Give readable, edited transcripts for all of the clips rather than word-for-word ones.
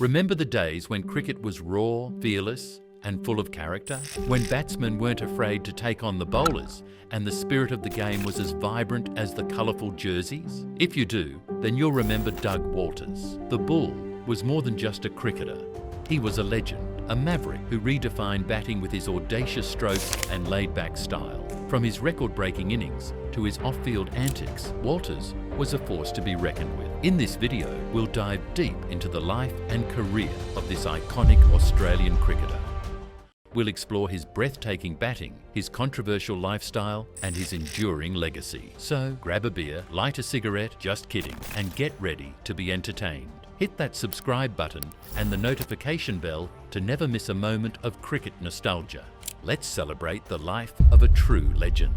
Remember the days when cricket was raw, fearless, and full of character? When batsmen weren't afraid to take on the bowlers, and the spirit of the game was as vibrant as the colourful jerseys? If you do, then you'll remember Doug Walters. The Bull was more than just a cricketer. He was a legend, a maverick who redefined batting with his audacious strokes and laid-back style. From his record-breaking innings to his off-field antics, Walters was a force to be reckoned with. In this video, we'll dive deep into the life and career of this iconic Australian cricketer. We'll explore his breathtaking batting, his controversial lifestyle, and his enduring legacy. So grab a beer, light a cigarette, just kidding, and get ready to be entertained. Hit that subscribe button and the notification bell to never miss a moment of cricket nostalgia. Let's celebrate the life of a true legend.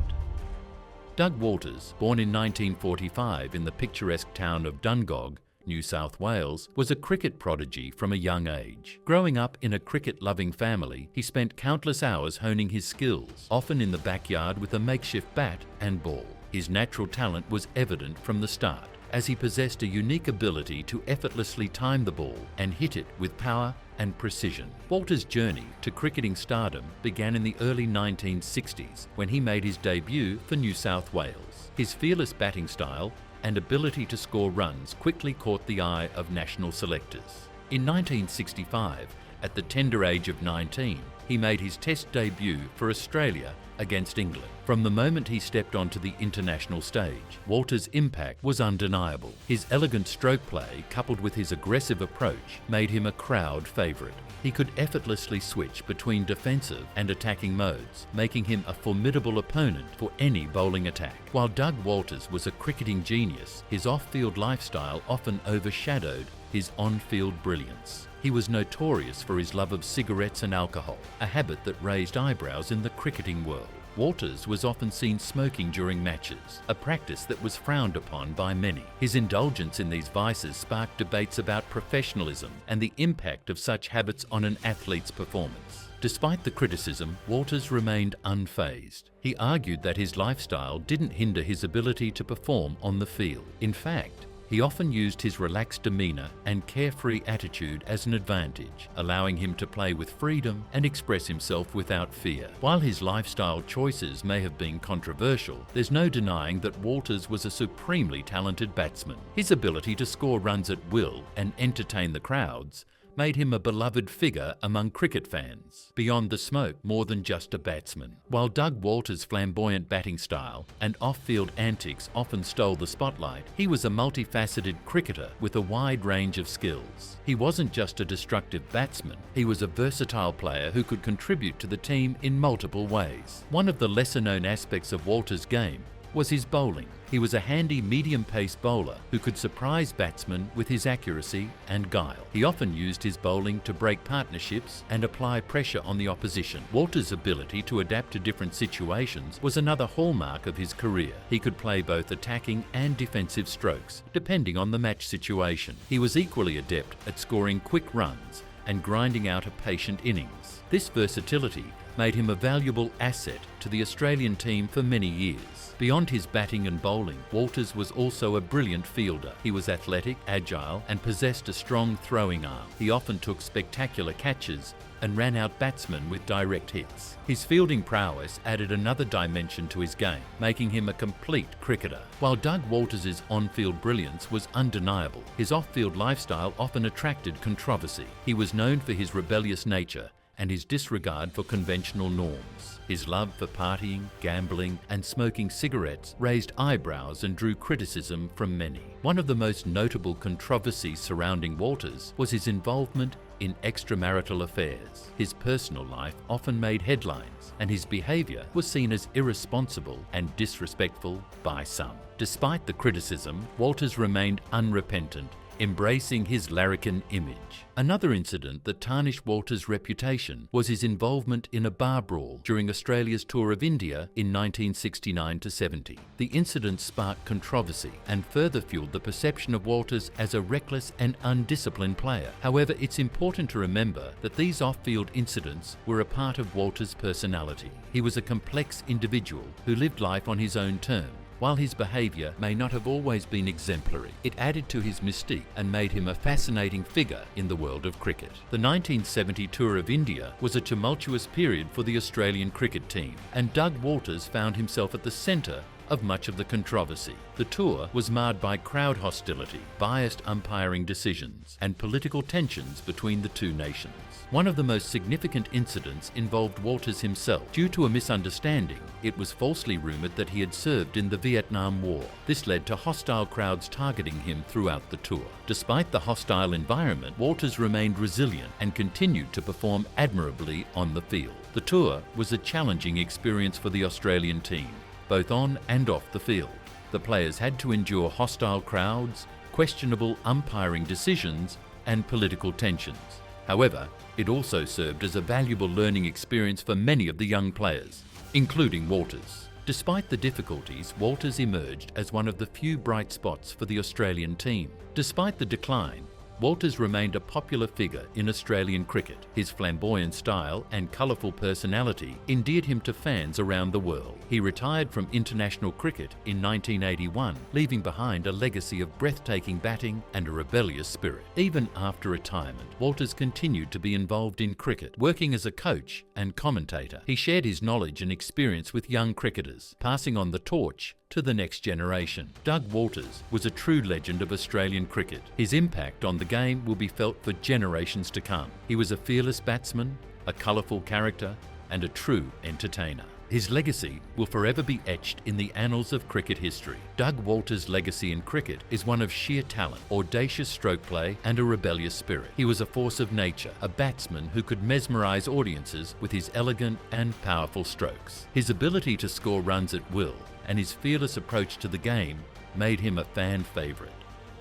Doug Walters, born in 1945 in the picturesque town of Dungog, New South Wales, was a cricket prodigy from a young age. Growing up in a cricket-loving family, he spent countless hours honing his skills, often in the backyard with a makeshift bat and ball. His natural talent was evident from the start, as he possessed a unique ability to effortlessly time the ball and hit it with power and precision. Walters' journey to cricketing stardom began in the early 1960s when he made his debut for New South Wales. His fearless batting style and ability to score runs quickly caught the eye of national selectors. In 1965, at the tender age of 19, he made his Test debut for Australia against England. From the moment he stepped onto the international stage, Walters' impact was undeniable. His elegant stroke play, coupled with his aggressive approach, made him a crowd favourite. He could effortlessly switch between defensive and attacking modes, making him a formidable opponent for any bowling attack. While Doug Walters was a cricketing genius, his off-field lifestyle often overshadowed his on-field brilliance. He was notorious for his love of cigarettes and alcohol, a habit that raised eyebrows in the cricketing world. Walters was often seen smoking during matches, a practice that was frowned upon by many. His indulgence in these vices sparked debates about professionalism and the impact of such habits on an athlete's performance. Despite the criticism, Walters remained unfazed. He argued that his lifestyle didn't hinder his ability to perform on the field. In fact, he often used his relaxed demeanour and carefree attitude as an advantage, allowing him to play with freedom and express himself without fear. While his lifestyle choices may have been controversial, there's no denying that Walters was a supremely talented batsman. His ability to score runs at will and entertain the crowds made him a beloved figure among cricket fans, beyond the smoke more than just a batsman. While Doug Walters' flamboyant batting style and off-field antics often stole the spotlight, he was a multifaceted cricketer with a wide range of skills. He wasn't just a destructive batsman, he was a versatile player who could contribute to the team in multiple ways. One of the lesser-known aspects of Walters' game was his bowling. He was a handy medium-pace bowler who could surprise batsmen with his accuracy and guile. He often used his bowling to break partnerships and apply pressure on the opposition. Walters' ability to adapt to different situations was another hallmark of his career. He could play both attacking and defensive strokes, depending on the match situation. He was equally adept at scoring quick runs and grinding out a patient innings. This versatility made him a valuable asset to the Australian team for many years. Beyond his batting and bowling, Walters was also a brilliant fielder. He was athletic, agile, and possessed a strong throwing arm. He often took spectacular catches and ran out batsmen with direct hits. His fielding prowess added another dimension to his game, making him a complete cricketer. While Doug Walters' on-field brilliance was undeniable, his off-field lifestyle often attracted controversy. He was known for his rebellious nature and his disregard for conventional norms. His love for partying, gambling, and smoking cigarettes raised eyebrows and drew criticism from many. One of the most notable controversies surrounding Walters was his involvement in extramarital affairs. His personal life often made headlines, and his behaviour was seen as irresponsible and disrespectful by some. Despite the criticism, Walters remained unrepentant, embracing his larrikin image. Another incident that tarnished Walters' reputation was his involvement in a bar brawl during Australia's tour of India in 1969-70. The incident sparked controversy and further fueled the perception of Walters as a reckless and undisciplined player. However, it's important to remember that these off-field incidents were a part of Walters' personality. He was a complex individual who lived life on his own terms, While his behaviour may not have always been exemplary, it added to his mystique and made him a fascinating figure in the world of cricket. The 1970 tour of India was a tumultuous period for the Australian cricket team, and Doug Walters found himself at the centre of much of the controversy. The tour was marred by crowd hostility, biased umpiring decisions, and political tensions between the two nations. One of the most significant incidents involved Walters himself. Due to a misunderstanding, it was falsely rumoured that he had served in the Vietnam War. This led to hostile crowds targeting him throughout the tour. Despite the hostile environment, Walters remained resilient and continued to perform admirably on the field. The tour was a challenging experience for the Australian team, both on and off the field. The players had to endure hostile crowds, questionable umpiring decisions, and political tensions. However, it also served as a valuable learning experience for many of the young players, including Walters. Despite the difficulties, Walters emerged as one of the few bright spots for the Australian team. Despite the decline, Walters remained a popular figure in Australian cricket. His flamboyant style and colourful personality endeared him to fans around the world. He retired from international cricket in 1981, leaving behind a legacy of breathtaking batting and a rebellious spirit. Even after retirement, Walters continued to be involved in cricket, working as a coach and commentator. He shared his knowledge and experience with young cricketers, passing on the torch to the next generation. Doug Walters was a true legend of Australian cricket. His impact on the game will be felt for generations to come. He was a fearless batsman, a colourful character, and a true entertainer. His legacy will forever be etched in the annals of cricket history. Doug Walters' legacy in cricket is one of sheer talent, audacious stroke play, and a rebellious spirit. He was a force of nature, a batsman who could mesmerise audiences with his elegant and powerful strokes. His ability to score runs at will and his fearless approach to the game made him a fan favourite.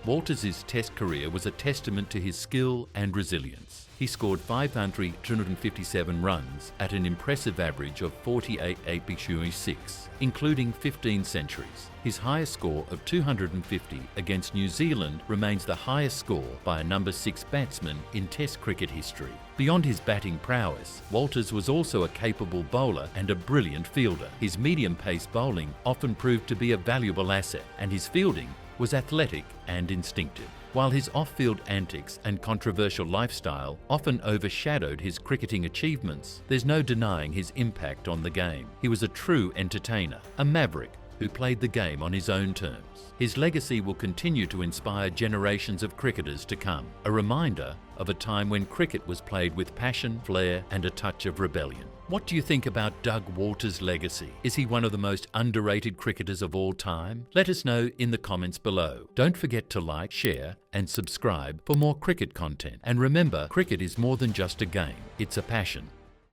Walters' Test career was a testament to his skill and resilience. He scored 5,257 runs at an impressive average of 48.86, including 15 centuries. His highest score of 250 against New Zealand remains the highest score by a number 6 batsman in Test cricket history. Beyond his batting prowess, Walters was also a capable bowler and a brilliant fielder. His medium-pace bowling often proved to be a valuable asset, and his fielding was athletic and instinctive. While his off-field antics and controversial lifestyle often overshadowed his cricketing achievements, there's no denying his impact on the game. He was a true entertainer, a maverick who played the game on his own terms. His legacy will continue to inspire generations of cricketers to come, a reminder of a time when cricket was played with passion, flair, and a touch of rebellion. What do you think about Doug Walters' legacy? Is he one of the most underrated cricketers of all time? Let us know in the comments below. Don't forget to like, share, and subscribe for more cricket content. And remember, cricket is more than just a game, it's a passion.